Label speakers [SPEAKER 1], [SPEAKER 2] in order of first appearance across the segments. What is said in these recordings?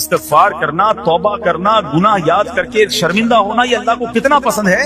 [SPEAKER 1] استغفار کرنا، توبہ کرنا، گناہ یاد کر کے شرمندہ ہونا، یہ اللہ کو کتنا پسند ہے.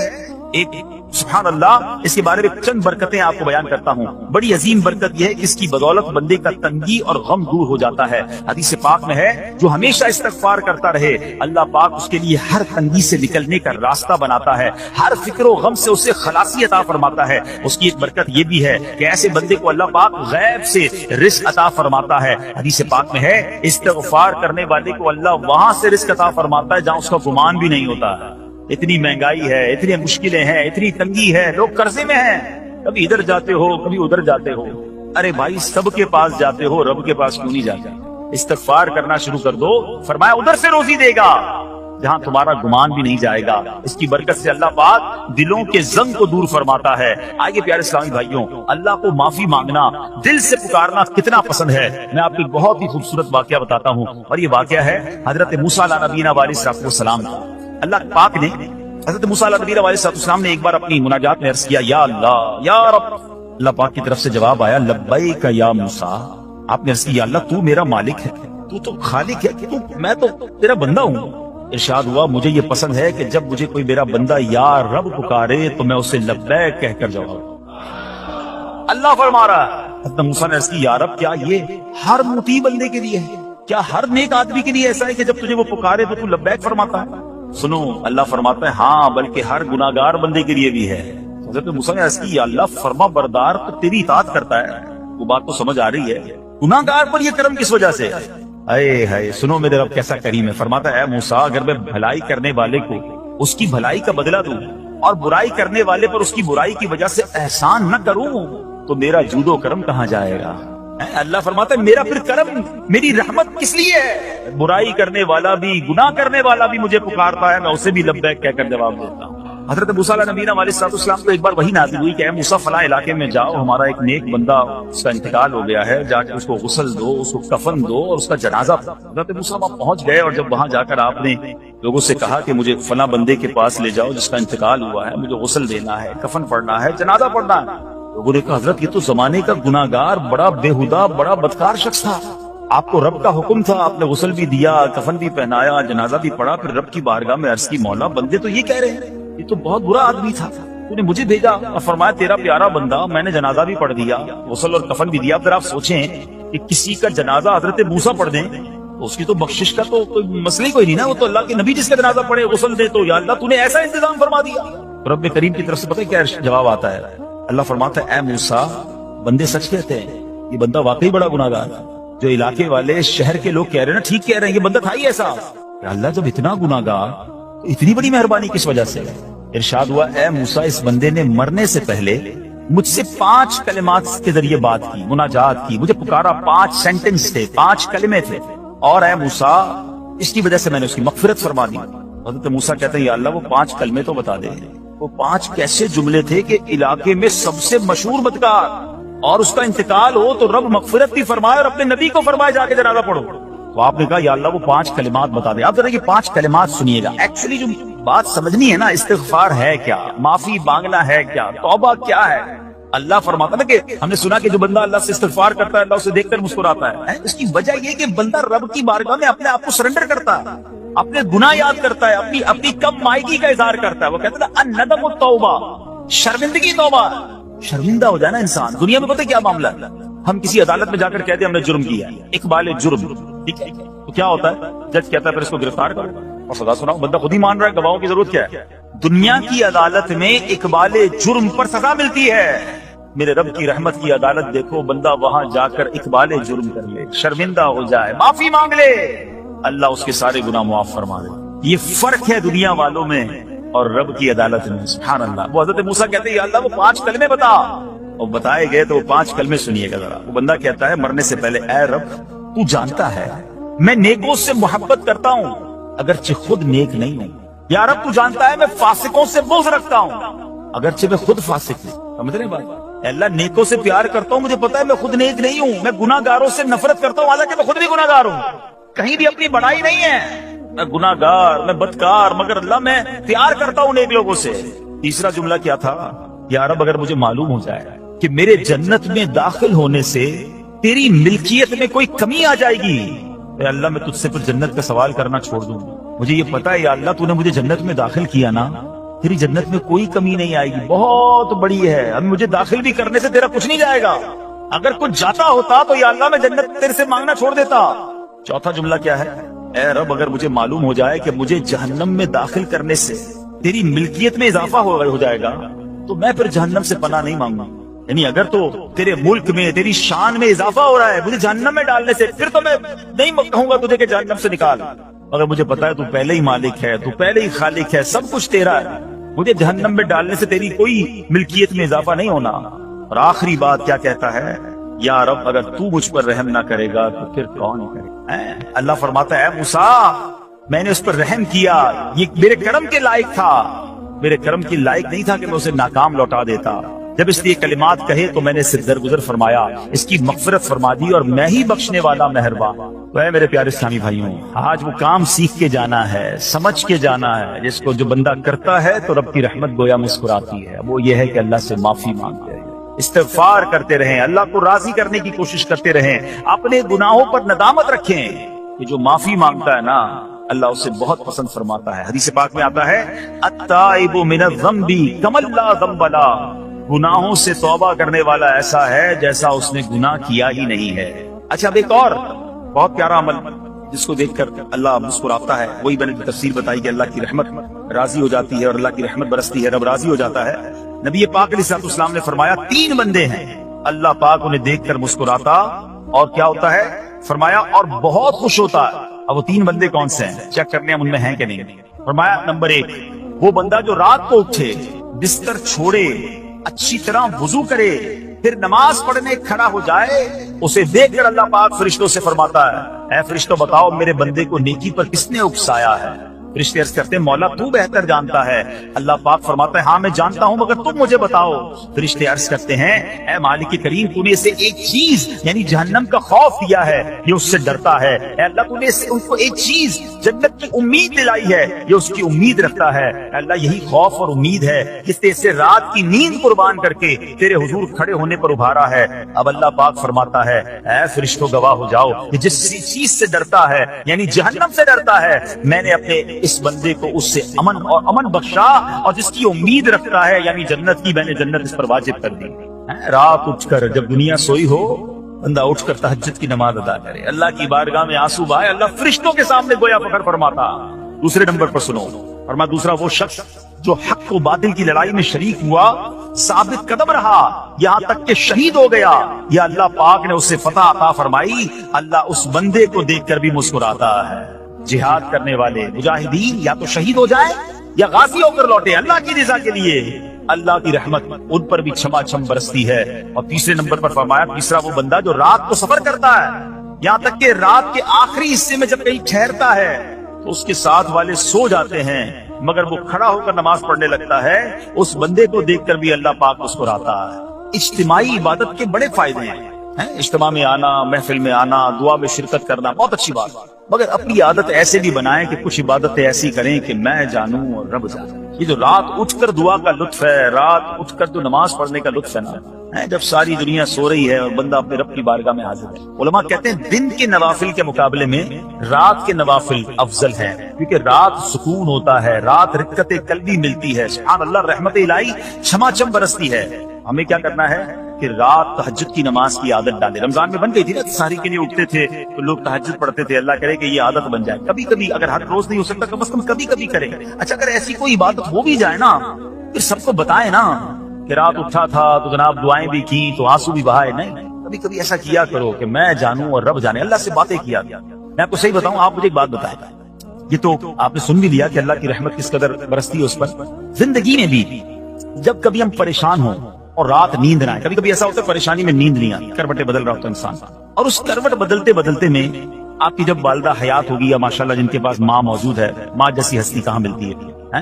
[SPEAKER 1] ایک سبحان اللہ، اس کے بارے میں چند برکتیں آپ کو بیان کرتا ہوں. بڑی عظیم برکت یہ ہے کہ اس کی بدولت بندے کا تنگی اور غم دور ہو جاتا ہے. حدیث پاک میں ہے جو ہمیشہ استغفار کرتا رہے اللہ پاک اس کے لیے ہر تنگی سے نکلنے کا راستہ بناتا ہے، ہر فکر و غم سے اسے خلاصی عطا فرماتا ہے. اس کی ایک برکت یہ بھی ہے کہ ایسے بندے کو اللہ پاک غیب سے رزق عطا فرماتا ہے. حدیث پاک میں ہے استغفار کرنے والے کو اللہ وہاں سے رزق عطا فرماتا ہے جہاں اس کا گمان بھی نہیں ہوتا. اتنی مہنگائی ہے، اتنی مشکلیں ہیں، اتنی تنگی ہے، لوگ قرضے میں ہیں، کبھی ادھر جاتے ہو کبھی ادھر جاتے ہو. ارے بھائی سب کے پاس جاتے ہو، رب کے پاس کیوں نہیں جاتے؟ استغفار کرنا شروع کر دو، فرمایا ادھر سے روزی دے گا جہاں تمہارا گمان بھی نہیں جائے گا. اس کی برکت سے اللہ پاک دلوں کے زنگ کو دور فرماتا ہے. آئیے پیارے اسلامی بھائیوں، اللہ کو معافی مانگنا، دل سے پکارنا کتنا پسند ہے. میں آپ کو ایک بہت ہی خوبصورت واقعہ بتاتا ہوں، اور یہ واقعہ ہے حضرت موسیٰ علیہ نبینا علیہ السلام کا. اللہ پاک نے حضرت موسیٰ علیہ نبینا علیہ السلام نے ایک بار اپنی مناجات میں عرض کیا یا اللہ یا رب. اللہ پاک کی طرف سے جواب آیا لبیک یا موسیٰ. آپ نے عرض کیا یا اللہ تو میرا مالک ہے، تو خالق ہے، میں تو تیرا بندہ ہوں. ارشاد ہوا مجھے یہ پسند ہے کہ جب مجھے کوئی میرا بندہ یا رب پکارے تو میں اسے لبیک کہہ کر جواب. اللہ فرما رہا ہے حضرت موسیٰ نے عرض کی یا رب کیا یہ ہر مطیع بندے کے لیے ہے؟ کیا ہر نیک آدمی کے لیے ایسا ہے کہ جب تجھے وہ پکارے تو لبیک فرماتا ہے؟ سنو اللہ فرماتا ہے ہاں بلکہ ہر گناہگار بندے کے لیے بھی ہے. حضرت موسیٰ نے عرض کی یا اللہ فرما بردار تو تیری اطاعت کرتا ہے. وہ بات تو سمجھ آ رہی ہے، گناہگار پر یہ کرم کس وجہ سے؟ اے ہے سنو میرے رب کیسا کریم ہے. فرماتا ہے اے موسیٰ اگر میں بھلائی کرنے والے کو اس کی بھلائی کا بدلہ دوں اور برائی کرنے والے پر اس کی برائی کی وجہ سے احسان نہ کروں تو میرا جود و کرم کہاں جائے گا؟ اللہ فرماتا ہے میرا پھر کرم میری رحمت کس لیے ہے؟ برائی کرنے والا بھی گناہ کرنے والا بھی مجھے پکارتا ہے، میں اسے بھی لبیک کہہ کر جواب دیتا ہوں. حضرت موسیٰ علیہ نبینا علیہ السلام کو ایک بار وہی نازل ہوئی کہ اے موسیٰ فلاں علاقے میں جاؤ، ہمارا ایک نیک بندہ اس کا انتقال ہو گیا ہے، جا کے اس کو غسل دو، اس کو کفن دو اور اس کا جنازہ پڑھو. حضرت موسیٰ وہاں پہنچ گئے اور جب وہاں جا کر آپ نے لوگوں سے کہا کہ مجھے فلاں بندے کے پاس لے جاؤ جس کا انتقال ہوا ہے، مجھے غسل دینا ہے، کفن پڑھنا ہے، جنازہ پڑھنا ہے. لوگوں نے کہا حضرت یہ تو زمانے کا گناہگار بڑا بےہودہ بڑا بدکار شخص تھا، آپ کو رب کا حکم تھا، آپ نے غسل بھی دیا، کفن بھی پہنایا، جنازہ بھی پڑھا، پھر رب کی بارگاہ میں عرض کی مولا بندے تو یہ کہہ رہے ہیں یہ تو بہت برا آدمی تھا، تو نے مجھے بھیجا اور فرمایا تیرا پیارا بندہ، میں نے جنازہ بھی پڑھ دیا، غسل اور کفن بھی دیا. پھر آپ سوچیں کہ کسی کا جنازہ حضرت موسیٰ پڑھ دیں تو اس کی تو بخشش کا تو کوئی مسئلہ ہی کوئی نہیں نا، وہ تو اللہ کے نبی جس کا جنازہ پڑھے غسل دے تو یا اللہ تو نے ایسا انتظام فرما دیا. رب کریم کی طرف سے پتہ کیا جواب آتا ہے؟ اللہ فرماتا ہے اے موسیٰ بندے سچ کہتے ہیں، یہ بندہ واقعی بڑا گناہگار ہے. جو علاقے والے شہر کے لوگ کہہ رہے ہیں نا ٹھیک کہہ رہے ہیں، یہ بندہ تھا ہی ایسا. اللہ جب اتنا گناہگار اتنی بڑی مہربانی کس وجہ سے؟ ارشاد ہوا اے موسیٰ اس بندے نے مرنے سے پہلے مجھ سے 5 کلمات کے ذریعے بات کی، مناجات کی، مجھے پکارا، 5 سینٹنس تھے، 5 کلمے تھے، اور اے موسیٰ اس کی وجہ سے میں نے اس کی مغفرت فرما دی. حضرت موسیٰ کہتے ہیں یا اللہ وہ 5 کلمے تو بتا دے. وہ 5 کیسے جملے تھے کہ علاقے میں سب سے مشہور بدکار اور اس کا انتقال ہو تو رب مغفرت بھی فرمائے اور اپنے نبی کو فرمائے جا کے جنازہ پڑھو. تو آپ نے کہا یا اللہ وہ 5 کلمات بتا دے. آپ ذرا یہ 5 کلمات سنیے گا. ایکچولی جو بات سمجھنی ہے نا، استغفار ہے کیا، معافی مانگنا ہے کیا، توبہ کیا ہے. اللہ فرماتا نا کہ ہم نے سنا کہ جو بندہ اللہ سے استغفار کرتا ہے اللہ اسے دیکھ کر مسکراتا ہے. اس کی وجہ یہ کہ بندہ رب کی بارگاہ میں اپنے آپ کو سرنڈر کرتا ہے، اپنے گناہ یاد کرتا ہے، اپنی کم مائگی کا اظہار کرتا ہے. وہ کہتا ہے الندم التوبہ، شرمندگی توبہ. شرمندہ ہو جائے نا انسان. دنیا میں پتہ کیا معاملہ ہے، ہم کسی عدالت میں جا کر کہتے ہیں ہم نے جرم کیا ہے، اقبال جرم، ٹھیک ہے، تو کیا ہوتا ہے جج کہتا ہے پھر اس کو گرفتار کرو اور سزا سناؤ. بندہ خود ہی مان رہا ہے، گواہوں کی ضرورت کیا ہے. دنیا کی عدالت میں اقبال جرم پر سزا ملتی ہے. میرے رب کی رحمت کی عدالت دیکھو، بندہ وہاں جا کر اقبال جرم کر لے، شرمندہ ہو جائے، معافی مانگ لے، اللہ اس کے سارے گناہ معاف فرما دے. یہ فرق ہے دنیا والوں میں اور رب کی عدالت میں. سبحان اللہ. وہ حضرت موسیٰ کہتے ہیں یا اللہ وہ 5 کلمے بتا، اور بتائے گئے تو وہ 5 کلمے سنیے گا ذرا. وہ بندہ کہتا ہے مرنے سے پہلے اے رب تو جانتا ہے میں نیکوں سے محبت کرتا ہوں اگرچہ خود نیک نہیں ہوں. یا رب تو جانتا ہے میں فاسقوں سے بغض رکھتا ہوں اگرچہ میں خود فاسق ہوں. سمجھ رہے بات؟ اللہ نیکوں سے پیار کرتا ہوں، مجھے پتا ہے میں خود نیک نہیں ہوں. میں گناہ گاروں سے نفرت کرتا ہوں حالانکہ میں خود بھی گناہ گار ہوں. کہیں بھی اپنی بڑائی نہیں ہے، میں گناہ گار، میں بدکار، مگر اللہ میں پیار کرتا ہوں نیک لوگوں سے. تیسرا جملہ کیا تھا؟ یا رب اگر مجھے معلوم ہو جائے کہ میرے جنت میں داخل ہونے سے تیری ملکیت میں کوئی کمی آ جائے گی اے اللہ میں تجھ سے پھر جنت کا سوال کرنا چھوڑ دوں؟ مجھے یہ پتا ہے یا اللہ تو نے مجھے جنت میں داخل کیا نا، تیری جنت میں کوئی کمی نہیں آئے گی، بہت بڑی ہے، اب مجھے داخل بھی کرنے سے تیرا کچھ نہیں جائے گا، اگر کچھ جاتا ہوتا تو یا اللہ میں جنت تیرے سے مانگنا چھوڑ دیتا۔ چوتھا جملہ کیا ہے؟ اے رب اگر مجھے معلوم ہو جائے کہ مجھے جہنم میں داخل کرنے سے تیری ملکیت میں اضافہ ہو جائے گا تو میں پھر جہنم سے پناہ نہیں مانگوں گا، یعنی اگر تو تیرے ملک میں تیری شان میں اضافہ ہو رہا ہے مجھے جہنم میں ڈالنے سے، پھر تو میں نہیں کہوں گا تجھے کہ جہنم سے نکال، اگر مجھے پتا ہے تو پہلے ہی مالک ہے، تو پہلے ہی خالق ہے، سب کچھ تیرا ہے، مجھے جہنم میں ڈالنے سے تیری کوئی ملکیت میں اضافہ نہیں ہونا۔ اور آخری بات کیا کہتا ہے؟ یا رب اگر تو مجھ پر رحم نہ کرے گا تو پھر کون کرے؟ اللہ فرماتا ہے موسیٰ میں نے اس پر رحم کیا، یہ میرے کرم کے لائق تھا، میرے کرم کی لائق نہیں تھا کہ میں اسے ناکام لوٹا دیتا، جب اس لیے کلمات کہے تو میں نے اسے درگزر فرمایا، اس کی مغفرت فرما دی اور میں ہی بخشنے والا مہربان۔ تو اے میرے پیارے اسلامی بھائیوں، آج وہ کام سیکھ کے جانا ہے، سمجھ کے جانا ہے، جس کو جو بندہ کرتا ہے تو رب کی رحمت گویا مسکراتی ہے، وہ یہ ہے کہ اللہ سے معافی مانگتے رہیں، استغفار کرتے رہیں، اللہ کو راضی کرنے کی کوشش کرتے رہیں، اپنے گناہوں پر ندامت رکھیں، کہ جو معافی مانگتا ہے نا اللہ اسے بہت پسند فرماتا ہے۔ حدیث پاک میں آتا ہے التائب من الذنب کمن لا ذنب له، گناہوں سے توبہ کرنے والا ایسا ہے جیسا اس نے گناہ کیا ہی نہیں ہے۔ اچھا اب ایک اور بہت پیارا عمل جس کو دیکھ کر اللہ مسکراتا ہے، وہی میں نے تفسیر بتائی کہ اللہ کی رحمت راضی ہو جاتی ہے اور اللہ کی رحمت برستی ہے، رب راضی ہو جاتا ہے۔ نبی پاک علیہ الصلوۃ والسلام نے فرمایا 3 بندے ہیں اللہ پاک انہیں دیکھ کر مسکراتا اور کیا ہوتا ہے؟ فرمایا اور بہت خوش ہوتا ہے۔ اب وہ 3 بندے کون سے ہیں؟ چیک کرنے ہم ان میں ہیں کہ نہیں۔ فرمایا نمبر 1 وہ بندہ جو رات کو اٹھے، بستر چھوڑے، اچھی طرح وضو کرے، پھر نماز پڑھنے کھڑا ہو جائے، اسے دیکھ کر اللہ پاک فرشتوں سے فرماتا ہے اے فرشتوں بتاؤ میرے بندے کو نیکی پر کس نے اکسایا ہے؟ فرشتے عرض کرتے ہیں مولا تو بہتر جانتا ہے۔ اللہ پاک فرماتا ہے ہاں میں جانتا ہوں مگر تم مجھے بتاؤ۔ فرشتے عرض کرتے ہیں اے مالک کریم تو نے اسے ایک چیز یعنی جہنم کا خوف دیا ہے، یہ اس سے ڈرتا ہے۔ اے اللہ تو نے ان کو ایک چیز جنت کی امید دلائی ہے، یہ اس کی امید رکھتا ہے۔ اے اللہ یہی خوف اور امید ہے جس نے اسے رات کی نیند قربان کر کے تیرے حضور کھڑے ہونے پر ابھارا ہے۔ اب اللہ پاک فرماتا ہے اے فرشتوں گواہ ہو جاؤ کہ جس چیز سے ڈرتا ہے یعنی جہنم سے ڈرتا ہے، میں نے اپنے اس بندے کو اس سے امن بخشا، اور جس کی امید رکھتا ہے یعنی جنت کی، میں نے جنت اس پر واجب کر دی۔ رات اٹھ کر جب دنیا سوئی ہو بندہ اٹھ کر تہجد کی نماز ادا کرے، اللہ کی بارگاہ میں آنسو بہائے، اللہ فرشتوں کے سامنے گویا فخر فرماتا۔ دوسرے نمبر پر سنو، فرمایا دوسرا وہ شخص جو حق و باطل کی لڑائی میں شریک ہوا، ثابت قدم رہا یہاں تک کہ شہید ہو گیا، یا اللہ پاک نے اسے فتح عطا فرمائی۔ اللہ اس بندے کو دیکھ کر بھی مسکراتا ہے۔ جہاد کرنے والے مجاہدین یا تو شہید ہو جائیں یا غازی ہو کر لوٹے اللہ کی رضا کے لیے، اللہ کی رحمت ان پر بھی چھما چھم برستی ہے۔ اور تیسرے نمبر پر فرمایا تیسرا وہ بندہ جو رات کو سفر کرتا ہے، یہاں تک کہ رات کے آخری حصے میں جب کہیں ٹھہرتا ہے تو اس کے ساتھ والے سو جاتے ہیں مگر وہ کھڑا ہو کر نماز پڑھنے لگتا ہے، اس بندے کو دیکھ کر بھی اللہ پاک مسکراتا ہے۔ اجتماعی عبادت کے بڑے فائدے ہیں، اجتماع میں آنا، محفل میں آنا، دعا میں شرکت کرنا بہت اچھی بات، مگر اپنی عادت ایسے بھی بنائیں کہ کچھ عبادتیں ایسی کریں کہ میں جانوں اور رب جانے۔ یہ جو رات اٹھ کر دعا کا لطف ہے، رات اٹھ کر جو نماز پڑھنے کا لطف ہے نا، جب ساری دنیا سو رہی ہے اور بندہ اپنے رب کی بارگاہ میں حاضر ہے۔ علماء کہتے ہیں دن کے نوافل کے مقابلے میں رات کے نوافل افضل ہیں، کیونکہ رات سکون ہوتا ہے، رات رقت قلبی ملتی ہے، سبحان اللہ، رحمت الہی چھما چھم برستی ہے۔ ہمیں کیا کرنا ہے کہ رات تہجد کی نماز کی عادت ڈالے۔ رمضان میں بن گئی تھی نا، سحری کے لیے اٹھتے تھے تو لوگ تہجد پڑھتے تھے، اللہ کرے کہ یہ عادت بن جائے، کبھی کبھی اگر ہر روز نہیں ہو سکتا کم از کم کبھی کبھی کرے۔ اچھا اگر ایسی کوئی عبادت ہو بھی جائے نا پھر سب کو بتائے نا کہ رات اٹھا تھا تو جناب دعائیں بھی کی تو آنسو بھی بہائے، نہیں کبھی کبھی ایسا کیا کرو کہ میں جانوں اور رب جانے، اللہ سے باتیں کیا۔ میں آپ کو صحیح بتاؤں، آپ مجھے ایک بات بتائیں، یہ تو آپ نے سن بھی لیا کہ اللہ کی رحمت کس قدر برستی ہے اس پر۔ زندگی میں بھی جب کبھی ہم پریشان ہوں اور رات نیند نہ آئے، کبھی کبھی ایسا ہوتا ہے پریشانی میں نیند نہیں آتی، کروٹیں بدل رہا ہوتا ہے انسان، اور اس کروٹ بدلتے بدلتے میں آپ کی جب والدہ حیات ہوگی یا ماشاءاللہ جن کے پاس ماں موجود ہے، ماں جیسی ہستی کہاں ملتی ہے۔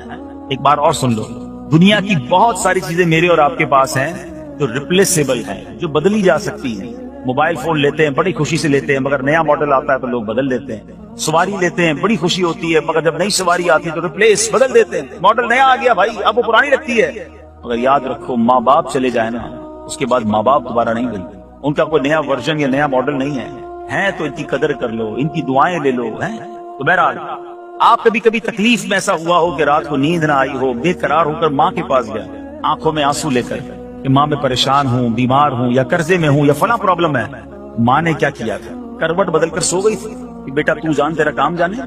[SPEAKER 1] ایک بار اور سن لو، دنیا کی بہت ساری چیزیں میرے اور آپ کے پاس ہیں جو ریپلیسیبل ہیں، جو بدلی جا سکتی ہیں۔ موبائل فون لیتے ہیں بڑی خوشی سے لیتے ہیں، مگر نیا ماڈل آتا ہے تو لوگ بدل دیتے ہیں۔ سواری لیتے ہیں بڑی خوشی ہوتی ہے، مگر جب نئی سواری آتی ہے تو ریپلیس بدل دیتے ہیں، ماڈل نیا آ گیا بھائی اب وہ پرانی لگتی ہے۔ مگر یاد رکھو ماں باپ چلے جائے نا اس کے بعد ماں باپ دوبارہ نہیں بنتے، ان کا کوئی نیا ورژن یا نیا ماڈل نہیں ہے، ہیں تو ان کی قدر کر لو، ان کی دعائیں لے لو. ہیں تو بہرحال آپ کبھی کبھی تکلیف میں ایسا ہوا ہو کہ رات کو نیند نہ آئی ہو، بے قرار ہو کر ماں کے پاس گیا آنکھوں میں آنسو لے کر کہ ماں میں پریشان ہوں، بیمار ہوں، یا قرضے میں ہوں، یا فلاں پرابلم ہے. ماں نے کیا کیا تھا؟ کروٹ بدل کر سو گئی تھی کہ بیٹا تو جان تیرا کام جانے.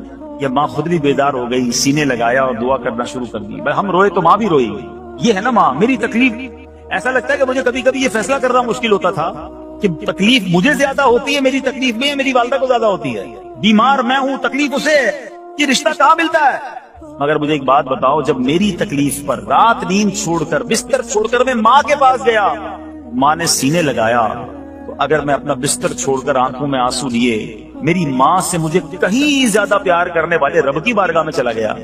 [SPEAKER 1] یا ماں خود بھی بیدار ہو گئی، سینے لگایا اور دعا کرنا شروع کر دی. ہم روئے تو ماں بھی روئی. یہ ہے نا ماں. میری تکلیف، ایسا لگتا ہے کہ مجھے کبھی کبھی یہ فیصلہ کرنا مشکل ہوتا تھا کہ تکلیف مجھے زیادہ ہوتی ہے میری تکلیف میں، یا میری والدہ کو زیادہ ہوتی ہے. بیمار میں ہوں، تکلیف اسے ہے، یہ رشتہ کہاں ملتا ہے؟ مگر مجھے ایک بات بتاؤ، جب میری تکلیف پر رات نیند چھوڑ کر بستر چھوڑ کر میں ماں کے پاس گیا، ماں نے سینے لگایا، تو اگر میں اپنا بستر چھوڑ کر آنکھوں میں آنسو لیے میری ماں سے مجھے کہیں زیادہ پیار کرنے والے رب کی بارگاہ میں چلا گیا،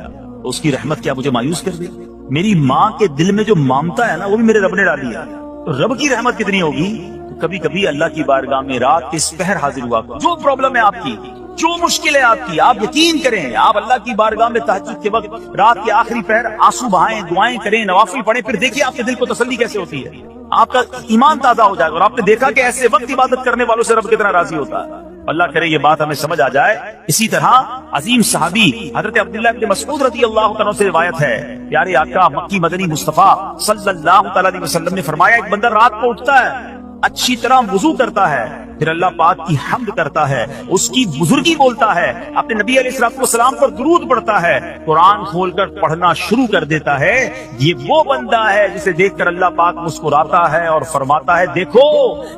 [SPEAKER 1] تو اس کی رحمت کیا مجھے مایوس کر دی؟ میری ماں کے دل میں جو ممتا ہے نا، وہ بھی میرے رب نے ڈالی ہے. تو رب کی رحمت کتنی ہوگی؟ تو کبھی کبھی اللہ کی بارگاہ میں رات کے اس پہر حاضر ہوا، جو پرابلم ہے آپ کی، جو مشکل ہے آپ کی، آپ یقین کریں، آپ اللہ کی بارگاہ میں تہجد کے وقت رات کے آخری پہر آنسو بہائیں، دعائیں کریں، نوافل پڑھیں، پھر دیکھیے آپ کے دل کو تسلی کیسے ہوتی ہے. آپ کا ایمان تازہ ہو جائے گا، اور آپ نے دیکھا کہ ایسے وقت عبادت کرنے والوں سے رب کتنا راضی ہوتا ہے. اللہ کرے یہ بات ہمیں سمجھ آ جائے. اسی طرح عظیم صحابی حضرت عبداللہ ابن مسعود رضی اللہ عنہ سے روایت ہے، پیارے آقا مکی مدنی مصطفیٰ صلی اللہ تعالی علیہ وسلم نے فرمایا، ایک بندہ رات کو اٹھتا ہے، اچھی طرح وضو کرتا ہے، پھر اللہ پاک کی حمد کرتا ہے، اس کی بزرگی بولتا ہے، اپنے نبی علیہ الصلوۃ والسلام پر درود پڑھتا ہے، قرآن کھول کر پڑھنا شروع کر دیتا ہے. یہ وہ بندہ ہے جسے دیکھ کر اللہ پاک مسکراتا ہے اور فرماتا ہے، دیکھو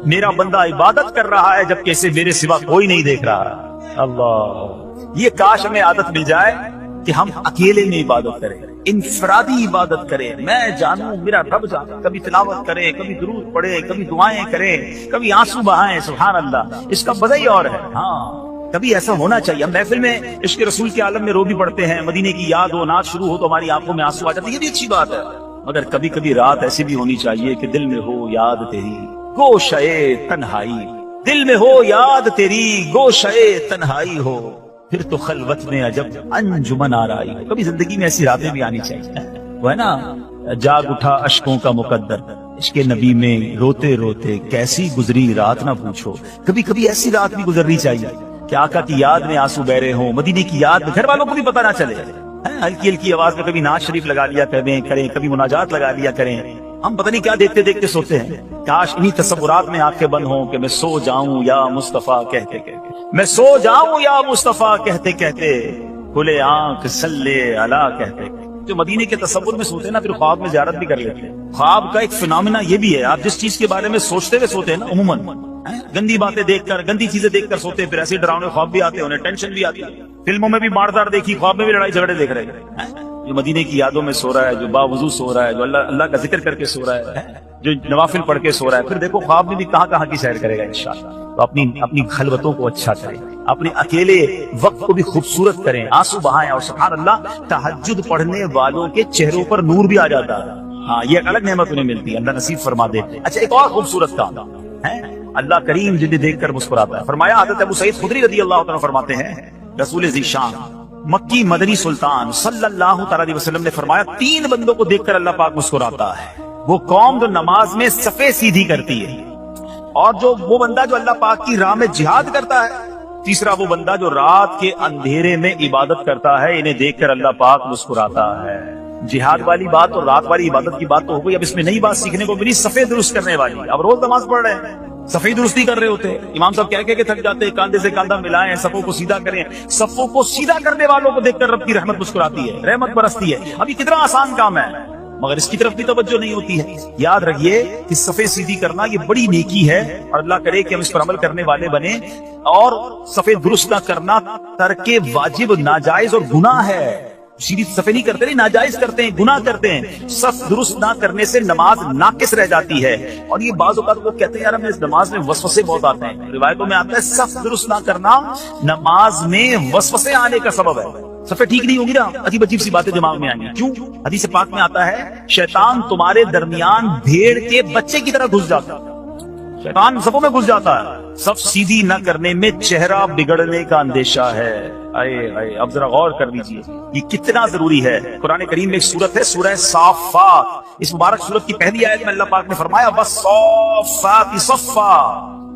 [SPEAKER 1] میرا بندہ عبادت کر رہا ہے جبکہ اسے میرے سوا کوئی نہیں دیکھ رہا. اللہ، یہ کاش ہمیں عادت مل جائے کہ ہم اکیلے میں عبادت کریں، انفرادی عبادت کریں. میں جانوں، میرا رب جانے. کبھی تلاوت کریں، کبھی درود پڑھیں، کبھی دعائیں کریں، کبھی آنسو بہائیں. سبحان اللہ، اس کا مزہ ہی اور ہے. ہاں، کبھی ایسا ہونا چاہیے. ہم محفل میں عشق رسول کے عالم میں رو بھی پڑھتے ہیں، مدینے کی یاد ہو، نعت شروع ہو تو ہماری آنکھوں میں آنسو آ جاتے ہیں، یہ بھی اچھی بات ہے. مگر کبھی کبھی رات ایسی بھی ہونی چاہیے کہ دل میں ہو یاد تیری گوشئے تنہائی، دل میں ہو یاد تیری گوشئے تنہائی ہو، پھر تو خلوت میں عجب انجمن آرائی ہو. کبھی زندگی میں ایسی راتیں بھی آنی چاہیے. وہ ہے نا، جاگ اٹھا اشکوں کا مقدر، عشق نبی میں روتے روتے کیسی گزری رات نہ پوچھو. کبھی کبھی ایسی رات بھی گزرنی چاہیے کہ آقا کی یاد میں آنسو بہ رہے ہوں، مدینے کی یاد میں، گھر والوں کو بھی پتہ نہ چلے. ہلکی ہلکی آواز میں کبھی نعت شریف لگا لیا کریں، کبھی مناجات لگا لیا کریں. ہم پتہ نہیں کیا دیکھتے دیکھتے سوتے ہیں. کاش انہی تصورات میں آنکھیں بند ہوں کہ میں سو جاؤں یا مصطفیٰ کہتے کہتے، میں سو جاؤں یا مصطفیٰ کہتے کہتے، کھلے آنکھ صلی اللہ کہتے. جو مدینے کے تصور میں سوتے ہیں نا، پھر خواب میں زیارت بھی کر لیتے ہیں. خواب کا ایک فنامنا یہ بھی ہے، آپ جس چیز کے بارے میں سوچتے ہوئے سوتے ہیں نا، عموماً گندی باتیں دیکھ کر، گندی چیزیں دیکھ کر سوتے ہیں، پھر ایسے ڈراؤنے خواب بھی آتے ہیں، انہیں ٹینشن بھی آتی ہے. فلموں میں بھی ماردار دیکھی، خواب میں بھی لڑائی جھگڑے دیکھ رہے ہیں. جو مدینے کی یادوں میں سو رہا ہے، جو باوضو سو رہا ہے، جو اللہ کا ذکر کر کے سو رہا ہے، جو نوافل پڑھ کے سو رہا ہے، پھر دیکھو خواب میں بھی کہاں کہاں کی سیر کرے گا انشاءاللہ. تو اپنی خلوتوں کو اچھا کریں، اپنے اکیلے وقت کو بھی خوبصورت کریں، آنسو بہائیں. اور سبحان اللہ، تہجد پڑھنے والوں کے چہروں پر نور بھی آ جاتا ہے. ہاں، یہ ایک الگ نعمت انہیں ملتی ہے، اللہ نصیب فرما دے. اچھا، ایک اور خوبصورت کام ہے، اللہ کریم جنہیں دیکھ کر مسکراتا ہے. فرمایا، حضرت ابو سعید خدری رضی اللہ عنہ فرماتے ہیں، رسول ذیشان مکی مدنی سلطان صلی اللہ تعالی علیہ وسلم نے فرمایا، 3 بندوں کو دیکھ کر اللہ پاک مسکراتا ہے. وہ قوم جو نماز میں صفیں سیدھی کرتی ہے، اور وہ بندہ جو اللہ پاک کی راہ میں جہاد کرتا ہے. تیسرا وہ بندہ جو رات کے اندھیرے میں عبادت کرتا ہے، انہیں دیکھ کر اللہ پاک مسکراتا ہے. جہاد والی بات اور رات والی عبادت کی بات تو ہو گئی. اب اس میں نئی بات سیکھنے کو ملی، صفیں درست کرنے والی. اب روز نماز پڑھ رہے ہیں، صفیں درستی کر رہے ہوتے ہیں، امام صاحب کہہ کے تھک جاتے ہیں، کاندھے سے کاندھا ملائیں، صفوں کو سیدھا کریں. صفوں کو سیدھا کرنے والوں کو دیکھ کر رب کی رحمت مسکراتی ہے، رحمت برستی ہے. اب یہ کتنا آسان کام ہے، مگر اس کی طرف بھی توجہ نہیں ہوتی ہے. یاد رکھیے کہ صفیں سیدھی کرنا یہ بڑی نیکی ہے، اور اللہ کرے کہ ہم اس پر عمل کرنے والے بنیں. اور صفیں درست نہ کرنا ترک واجب، ناجائز اور گناہ ہے. سیدھی صفیں نہیں کرتے، نہیں، ناجائز کرتے ہیں، گناہ کرتے ہیں. صف درست نہ کرنے سے نماز ناقص رہ جاتی ہے. اور یہ بعض اوقات وہ کہتے ہیں، یار ہمیں اس نماز میں وسوسے بہت آتے ہیں. روایتوں میں آتا ہے صف درست نہ کرنا نماز میں وسوسے آنے کا سبب ہے. صفیں ٹھیک نہیں ہوگی نا، عجیب عجیب سی باتیں دماغ میں آئیں گی. کیوں؟ حدیث پاک میں آتا ہے، شیطان تمہارے درمیان بھیڑ کے بچے کی طرح گھس جاتا ہے. شیطان صفوں میں گھس جاتا ہے. صف سیدھی نہ کرنے میں چہرہ بگڑنے کا اندیشہ ہے. آئے اب ذرا غور کر لیجیے یہ کتنا ضروری ہے. قرآن کریم میں ایک سورت ہے، سورہ صافات. اس مبارک سورت کی پہلی آیت میں اللہ پاک نے فرمایا، والصافات صفا،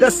[SPEAKER 1] 10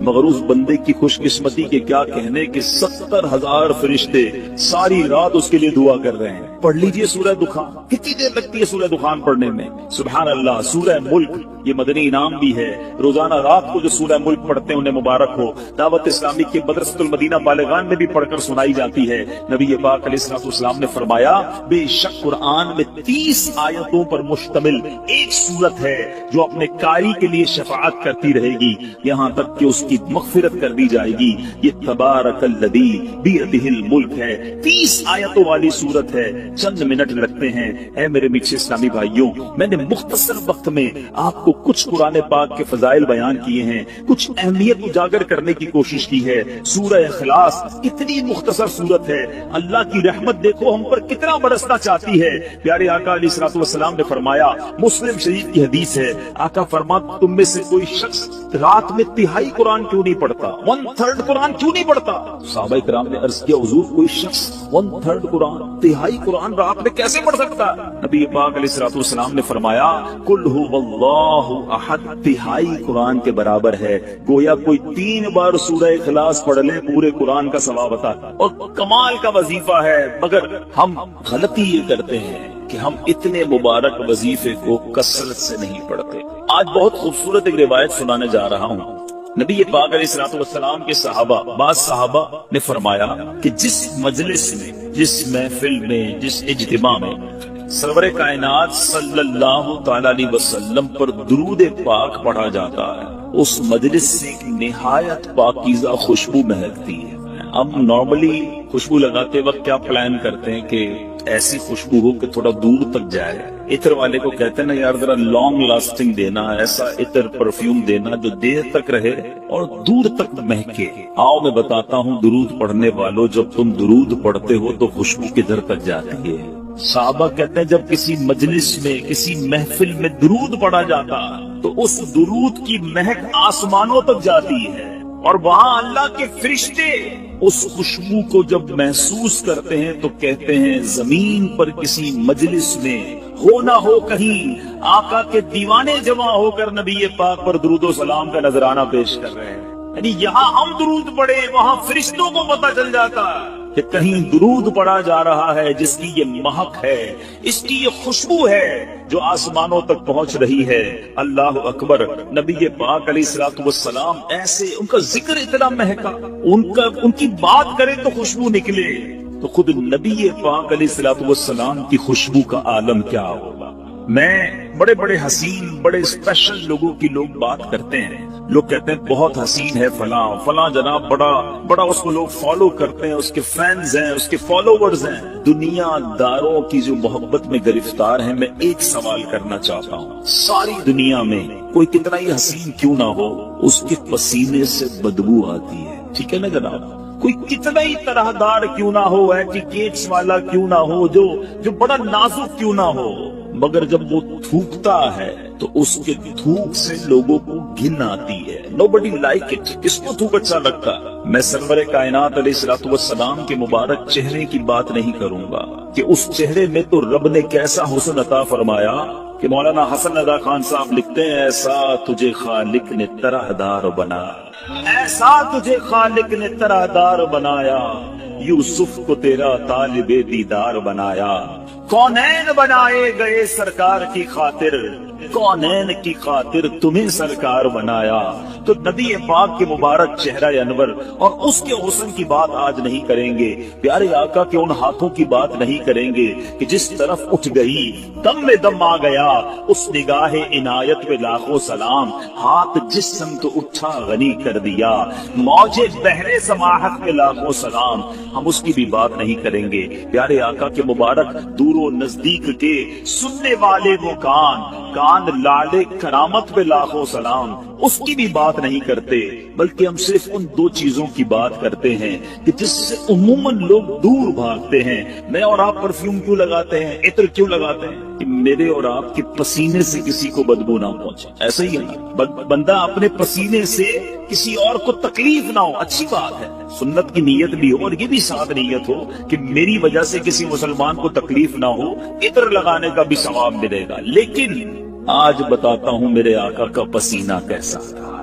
[SPEAKER 1] مگر اس بندے کی خوش قسمتی کے کیا کہنے کہ 70,000 فرشتے ساری رات اس کے لیے دعا کر رہے ہیں۔ پڑھ لیجئے سورہ دخان، کتنی دیر لگتی ہے سورہ دخان پڑھنے میں؟ سبحان اللہ۔ سورہ ملک یہ مدنی انعام بھی ہے، روزانہ رات کو جو سورہ ملک پڑھتے ہیں انہیں مبارک ہو۔ دعوت اسلامی کے مدرسۃ المدینہ بالغان میں بھی پڑھ کر سنائی جاتی ہے۔ نبی پاک علیہ الصلوۃ والسلام نے فرمایا بے شک قرآن میں 30 آیتوں پر مشتمل ایک سورت ہے جو اپنے قاری کے لیے شفاعت کرتی رہے گی یہاں تک کہ اس کی مغفرت کر دی جائے گی۔ یہ تبارک الذی بیدہ الملک ہے، 30 آیتوں والی سورت ہے۔ چند منٹ لگتے ہیں اے میرے میٹھے اسلامی بھائیوں، میں نے مختصر وقت میں آپ کو کچھ قرآن پاک کے فضائل بیان کیے ہیں، کچھ اہمیت اجاگر کرنے کی کوشش کی ہے۔ سورہ اخلاص کتنی مختصر سورت ہے، اللہ کی رحمت دیکھو ہم پر کتنا برسنا چاہتی ہے۔ پیارے آقا علیہ الصلوۃ والسلام نے فرمایا، مسلم شریف کی حدیث ہے، آقا فرماتے تم میں سے کوئی شخص رات میں تہائی قرآن کیوں نہیں پڑھتا، 1/3 قرآن کیوں نہیں پڑھتا؟ صحابہ کرام نے عرض کیا حضور کوئی شخص 1/3 قرآن، تہائی قرآن رات میں کیسے پڑھ سکتا ہے؟ نبی پاک علیہ الصلوۃ والسلام نے فرمایا قل هو اللہ احد، تہائی قرآن کے برابر ہے۔ گویا کوئی 3 بار سورہ اخلاص پڑھ لے پورے قرآن کا ثواب ہوتا ہے، اور کمال کا وظیفہ ہے۔ مگر ہم غلطی یہ کرتے ہیں کہ ہم اتنے مبارک وظیفے کو کثرت سے نہیں پڑھتے۔ آج بہت خوبصورت ایک روایت سنانے جا رہا ہوں۔ نبی پاک علیہ الصلوۃ والسلام کے صحابہ، بعض صحابہ نے فرمایا کہ جس مجلس میں، جس محفل میں، جس اجتماع میں سرور کائنات صلی اللہ تعالی علیہ وسلم پر درود پاک پڑھا جاتا ہے، اس مجلس سے ایک نہایت پاکیزہ خوشبو مہکتی ہے۔ ہم نارملی خوشبو لگاتے وقت کیا پلان کرتے ہیں کہ ایسی خوشبو ہو کہ تھوڑا دور تک جائے۔ عطر والے کو کہتے ہیں نا یار ذرا لانگ لاسٹنگ دینا، ایسا عطر پرفیوم دینا جو دیر تک رہے اور دور تک مہکے۔ آؤ میں بتاتا ہوں درود پڑھنے والوں، جب تم درود پڑھتے ہو تو خوشبو کدھر تک جاتی ہے؟ صحابہ کہتے ہیں جب کسی مجلس میں، کسی محفل میں درود پڑھا جاتا تو اس درود کی مہک آسمانوں تک جاتی ہے، اور وہاں اللہ کے فرشتے اس خوشبو کو جب محسوس کرتے ہیں تو کہتے ہیں زمین پر کسی مجلس میں ہو نہ ہو کہیں آقا کے دیوانے جمع ہو کر نبی پاک پر درود و سلام کا نذرانہ پیش کر رہے ہیں۔ یعنی یہاں ہم درود پڑھے وہاں فرشتوں کو پتہ چل جاتا ہے کہ کہیں درود پڑھا جا رہا ہے جس کی یہ مہک ہے، اس کی یہ خوشبو ہے جو آسمانوں تک پہنچ رہی ہے۔ اللہ اکبر۔ نبی پاک علیہ الصلوۃ والسلام ایسے، ان کا ذکر اتنا مہکا، ان کی بات کرے تو خوشبو نکلے، تو خود نبی پاک علیہ الصلوۃ والسلام کی خوشبو کا عالم کیا ہوگا۔ میں بڑے بڑے حسین، بڑے اسپیشل لوگوں کی لوگ بات کرتے ہیں، لوگ کہتے ہیں بہت حسین ہے فلاں فلاں جناب، بڑا اس کو لوگ فالو کرتے ہیں، اس کے فینز ہیں، اس کے فالوورز ہیں۔ دنیا داروں کی جو محبت میں گرفتار ہیں، میں ایک سوال کرنا چاہتا ہوں، ساری دنیا میں کوئی کتنا ہی حسین کیوں نہ ہو، اس کے پسینے سے بدبو آتی ہے، ٹھیک ہے نا جناب؟ کوئی کتنا ہی طرح دار کیوں نہ ہو، ایٹیکیٹس والا کیوں نہ ہو، جو بڑا نازک کیوں نہ ہو، مگر جب وہ تھوکتا ہے تو اس کے تھوک سے لوگوں کو گھن آتی ہے۔ Nobody like it۔ کس کو تھوک اچھا لگتا؟ میں سرور کائنات علیہ الصلوۃ والسلام کے مبارک چہرے کی بات نہیں کروں گا کہ اس چہرے میں تو رب نے کیسا حسن عطا فرمایا کہ مولانا حسن رضا خان صاحب لکھتے ہیں ایسا تجھے خالق نے طرح دار بنایا، ایسا تجھے خالق نے طرح دار بنایا، یوسف کو تیرا طالب دیدار بنایا، کونین بنائے گئے سرکار کی خاطر، کونین کی خاطر تمہیں سرکار بنایا۔ تو نبی پاک کے مبارک چہرہ انور اور اس کے حسن کی بات آج نہیں کریں گے، پیارے آقا کے ان ہاتھوں کی بات نہیں کریں گے کہ جس طرف اٹھ گئی دم میں دم آ گیا، اس نگاہ عنایت پہ لاکھوں سلام، ہاتھ جس سمت اٹھا غنی کر دیا، موجے بحر سماحت پہ لاکھوں سلام، ہم اس کی بھی بات نہیں کریں گے۔ پیارے آقا کے مبارک دور و نزدیک کے سننے والے وہ کان لالے کرامت پہ لاکھوں سلام، اس کی بھی بات نہیں کرتے، بلکہ ہم صرف ان 2 چیزوں کی بات کرتے ہیں کہ جس سے عموماً لوگ دور بھاگتے ہیں۔ میں اور آپ پرفیوم کیوں لگاتے ہیں، عطر کیوں لگاتے ہیں؟ کہ میرے اور آپ کے پسینے سے کسی کو بدبو نہ پہنچے۔ ایسا ہی ہے، بندہ اپنے پسینے سے کسی اور کو تکلیف نہ ہو، اچھی بات ہے، سنت کی نیت بھی ہو اور یہ بھی ساتھ نیت ہو کہ میری وجہ سے کسی مسلمان کو تکلیف نہ ہو، عطر لگانے کا بھی ثواب ملے گا۔ لیکن آج بتاتا ہوں میرے آقا کا پسینہ کیسا تھا۔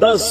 [SPEAKER 1] 10,